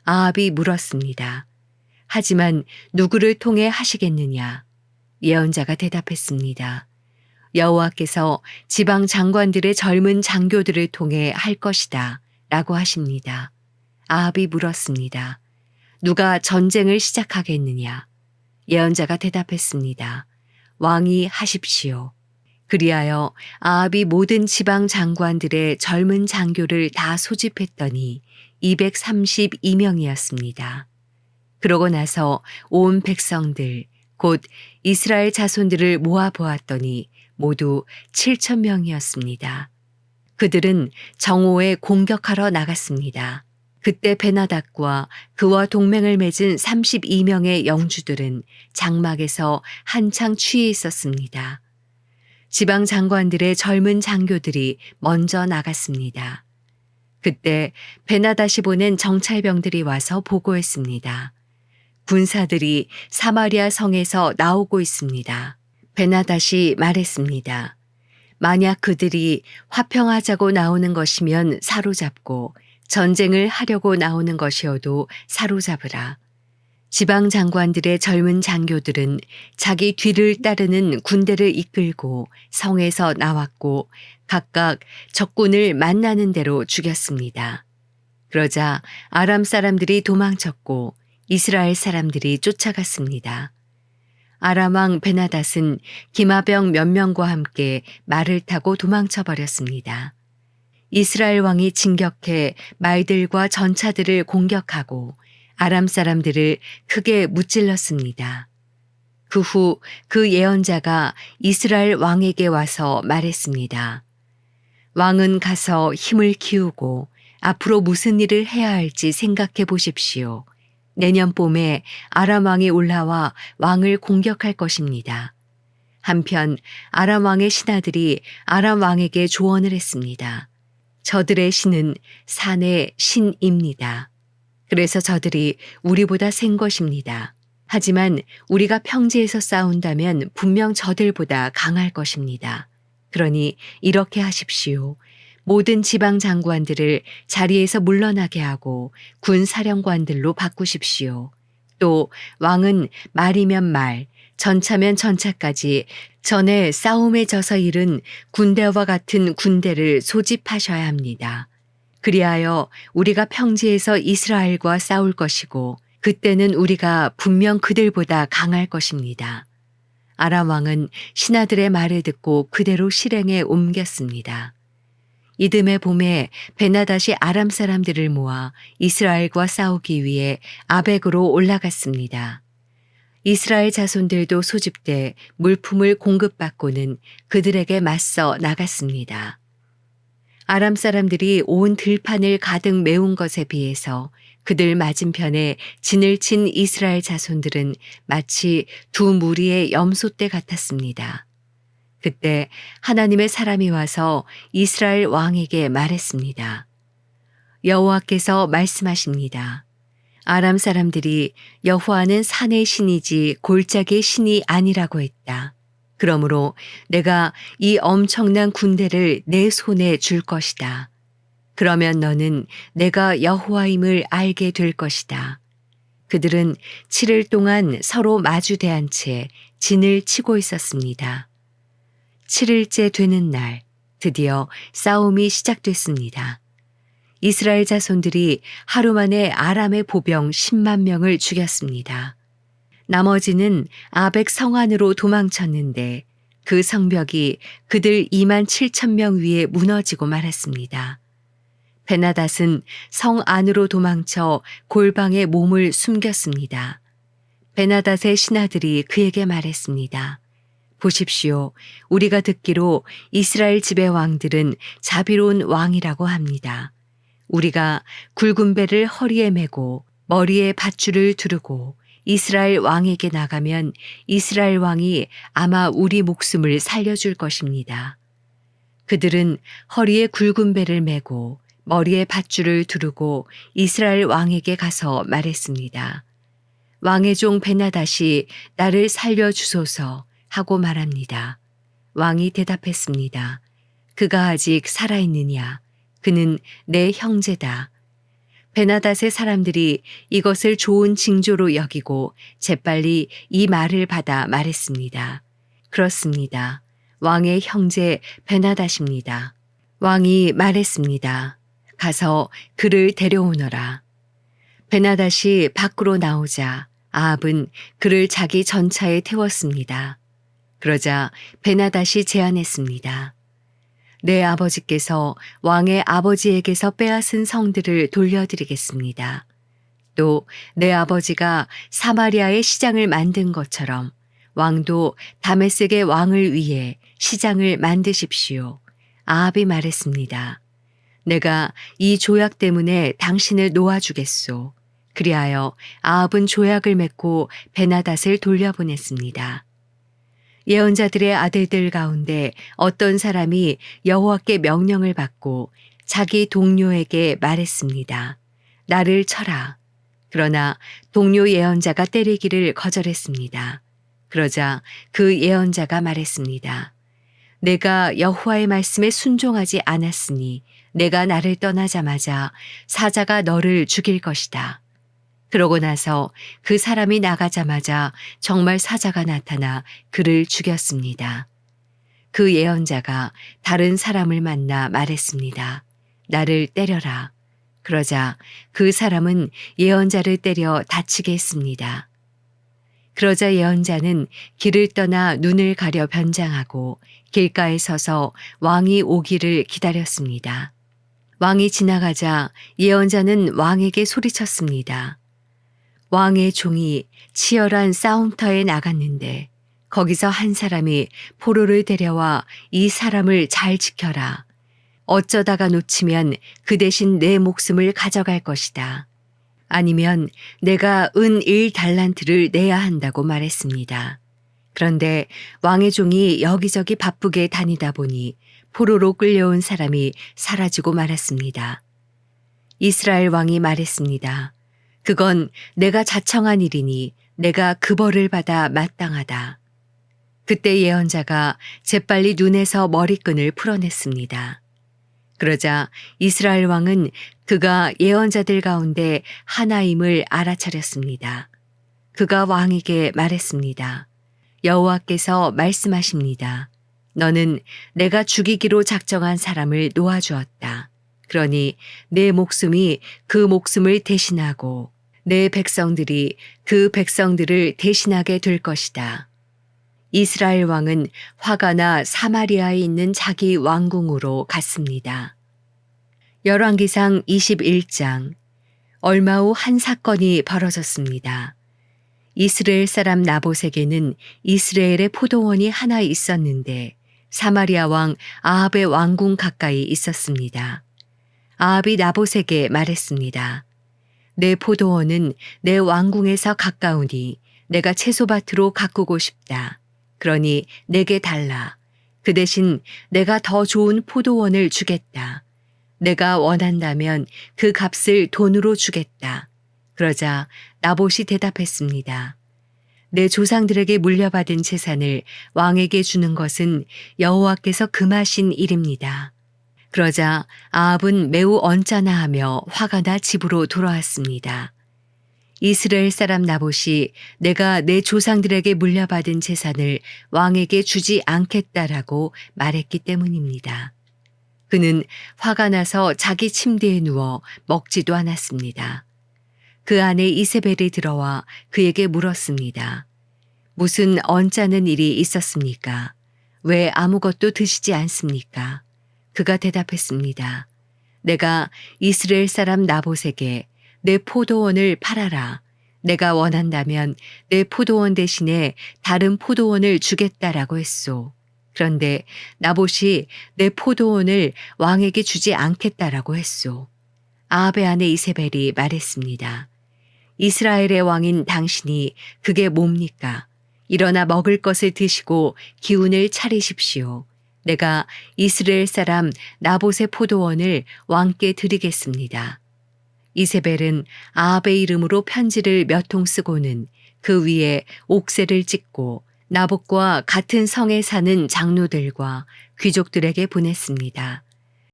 아합이 물었습니다. 하지만 누구를 통해 하시겠느냐? 예언자가 대답했습니다. 여호와께서 지방 장관들의 젊은 장교들을 통해 할 것이다 라고 하십니다. 아합이 물었습니다. 누가 전쟁을 시작하겠느냐? 예언자가 대답했습니다. 왕이 하십시오. 그리하여 아합이 모든 지방 장관들의 젊은 장교를 다 소집했더니 232명이었습니다. 그러고 나서 온 백성들 곧 이스라엘 자손들을 모아 보았더니 모두 7,000명이었습니다. 그들은 정오에 공격하러 나갔습니다. 그때 베나닷과 그와 동맹을 맺은 32명의 영주들은 장막에서 한창 취해 있었습니다. 지방 장관들의 젊은 장교들이 먼저 나갔습니다. 그때 베나닷이 보낸 정찰병들이 와서 보고했습니다. 군사들이 사마리아 성에서 나오고 있습니다. 베나닷이 말했습니다. 만약 그들이 화평하자고 나오는 것이면 사로잡고 전쟁을 하려고 나오는 것이어도 사로잡으라. 지방 장관들의 젊은 장교들은 자기 뒤를 따르는 군대를 이끌고 성에서 나왔고 각각 적군을 만나는 대로 죽였습니다. 그러자 아람 사람들이 도망쳤고 이스라엘 사람들이 쫓아갔습니다. 아람 왕 베나닷은 기마병 몇 명과 함께 말을 타고 도망쳐 버렸습니다. 이스라엘 왕이 진격해 말들과 전차들을 공격하고 아람 사람들을 크게 무찔렀습니다. 그 후 그 예언자가 이스라엘 왕에게 와서 말했습니다. 왕은 가서 힘을 키우고 앞으로 무슨 일을 해야 할지 생각해 보십시오. 내년 봄에 아람 왕이 올라와 왕을 공격할 것입니다. 한편 아람 왕의 신하들이 아람 왕에게 조언을 했습니다. 저들의 신은 산의 신입니다. 그래서 저들이 우리보다 센 것입니다. 하지만 우리가 평지에서 싸운다면 분명 저들보다 강할 것입니다. 그러니 이렇게 하십시오. 모든 지방 장관들을 자리에서 물러나게 하고 군 사령관들로 바꾸십시오. 또 왕은 말이면 말, 전차면 전차까지 전에 싸움에 져서 잃은 군대와 같은 군대를 소집하셔야 합니다. 그리하여 우리가 평지에서 이스라엘과 싸울 것이고 그때는 우리가 분명 그들보다 강할 것입니다. 아람 왕은 신하들의 말을 듣고 그대로 실행에 옮겼습니다. 이듬해 봄에 베나닷이 아람 사람들을 모아 이스라엘과 싸우기 위해 아벡으로 올라갔습니다. 이스라엘 자손들도 소집돼 물품을 공급받고는 그들에게 맞서 나갔습니다. 아람 사람들이 온 들판을 가득 메운 것에 비해서 그들 맞은편에 진을 친 이스라엘 자손들은 마치 두 무리의 염소떼 같았습니다. 그때 하나님의 사람이 와서 이스라엘 왕에게 말했습니다. 여호와께서 말씀하십니다. 아람 사람들이 여호와는 산의 신이지 골짜기의 신이 아니라고 했다. 그러므로 내가 이 엄청난 군대를 내 손에 줄 것이다. 그러면 너는 내가 여호와임을 알게 될 것이다. 그들은 7일 동안 서로 마주대한 채 진을 치고 있었습니다. 7일째 되는 날 드디어 싸움이 시작됐습니다. 이스라엘 자손들이 하루 만에 아람의 보병 10만 명을 죽였습니다. 나머지는 아벡 성 안으로 도망쳤는데 그 성벽이 그들 2만 7천 명 위에 무너지고 말았습니다. 베나닷은 성 안으로 도망쳐 골방에 몸을 숨겼습니다. 베나닷의 신하들이 그에게 말했습니다. 보십시오. 우리가 듣기로 이스라엘 집의 왕들은 자비로운 왕이라고 합니다. 우리가 굵은 배를 허리에 메고 머리에 밧줄을 두르고 이스라엘 왕에게 나가면 이스라엘 왕이 아마 우리 목숨을 살려줄 것입니다. 그들은 허리에 굵은 배를 메고 머리에 밧줄을 두르고 이스라엘 왕에게 가서 말했습니다. 왕의 종 베나닷이 나를 살려주소서 하고 말합니다. 왕이 대답했습니다. 그가 아직 살아있느냐? 그는 내 형제다. 베나닷의 사람들이 이것을 좋은 징조로 여기고 재빨리 이 말을 받아 말했습니다. 그렇습니다. 왕의 형제 베나닷입니다. 왕이 말했습니다. 가서 그를 데려오너라. 베나닷이 밖으로 나오자 아합은 그를 자기 전차에 태웠습니다. 그러자 베나닷이 제안했습니다. 내 아버지께서 왕의 아버지에게서 빼앗은 성들을 돌려드리겠습니다. 또 내 아버지가 사마리아의 시장을 만든 것처럼 왕도 다메섹의 왕을 위해 시장을 만드십시오. 아합이 말했습니다. 내가 이 조약 때문에 당신을 놓아주겠소. 그리하여 아합은 조약을 맺고 베나닷을 돌려보냈습니다. 예언자들의 아들들 가운데 어떤 사람이 여호와께 명령을 받고 자기 동료에게 말했습니다. 나를 쳐라. 그러나 동료 예언자가 때리기를 거절했습니다. 그러자 그 예언자가 말했습니다. 내가 여호와의 말씀에 순종하지 않았으니 내가 나를 떠나자마자 사자가 너를 죽일 것이다. 그러고 나서 그 사람이 나가자마자 정말 사자가 나타나 그를 죽였습니다. 그 예언자가 다른 사람을 만나 말했습니다. 나를 때려라. 그러자 그 사람은 예언자를 때려 다치게 했습니다. 그러자 예언자는 길을 떠나 눈을 가려 변장하고 길가에 서서 왕이 오기를 기다렸습니다. 왕이 지나가자 예언자는 왕에게 소리쳤습니다. 왕의 종이 치열한 싸움터에 나갔는데 거기서 한 사람이 포로를 데려와 이 사람을 잘 지켜라. 어쩌다가 놓치면 그 대신 내 목숨을 가져갈 것이다. 아니면 내가 은 1달란트를 내야 한다고 말했습니다. 그런데 왕의 종이 여기저기 바쁘게 다니다 보니 포로로 끌려온 사람이 사라지고 말았습니다. 이스라엘 왕이 말했습니다. 그건 내가 자청한 일이니 내가 그 벌을 받아 마땅하다. 그때 예언자가 재빨리 눈에서 머리끈을 풀어냈습니다. 그러자 이스라엘 왕은 그가 예언자들 가운데 하나임을 알아차렸습니다. 그가 왕에게 말했습니다. 여호와께서 말씀하십니다. 너는 내가 죽이기로 작정한 사람을 놓아주었다. 그러니 내 목숨이 그 목숨을 대신하고 내 백성들이 그 백성들을 대신하게 될 것이다. 이스라엘 왕은 화가 나 사마리아에 있는 자기 왕궁으로 갔습니다. 열왕기상 21장. 얼마 후 한 사건이 벌어졌습니다. 이스라엘 사람 나봇에게는 이스라엘의 포도원이 하나 있었는데 사마리아 왕 아합의 왕궁 가까이 있었습니다. 아합이 나봇에게 말했습니다. 내 포도원은 내 왕궁에서 가까우니 내가 채소밭으로 가꾸고 싶다. 그러니 내게 달라. 그 대신 내가 더 좋은 포도원을 주겠다. 내가 원한다면 그 값을 돈으로 주겠다. 그러자 나봇이 대답했습니다. 내 조상들에게 물려받은 재산을 왕에게 주는 것은 여호와께서 금하신 일입니다. 그러자 아합은 매우 언짢아하며 화가 나 집으로 돌아왔습니다. 이스라엘 사람 나봇이 내가 내 조상들에게 물려받은 재산을 왕에게 주지 않겠다라고 말했기 때문입니다. 그는 화가 나서 자기 침대에 누워 먹지도 않았습니다. 그 안에 이세벨이 들어와 그에게 물었습니다. 무슨 언짢은 일이 있었습니까? 왜 아무것도 드시지 않습니까? 그가 대답했습니다. 내가 이스라엘 사람 나봇에게 내 포도원을 팔아라. 내가 원한다면 내 포도원 대신에 다른 포도원을 주겠다라고 했소. 그런데 나봇이 내 포도원을 왕에게 주지 않겠다라고 했소. 아합의 아내 이세벨이 말했습니다. 이스라엘의 왕인 당신이 그게 뭡니까? 일어나 먹을 것을 드시고 기운을 차리십시오. 내가 이스라엘 사람 나봇의 포도원을 왕께 드리겠습니다. 이세벨은 아합의 이름으로 편지를 몇 통 쓰고는 그 위에 옥새를 찍고 나봇과 같은 성에 사는 장로들과 귀족들에게 보냈습니다.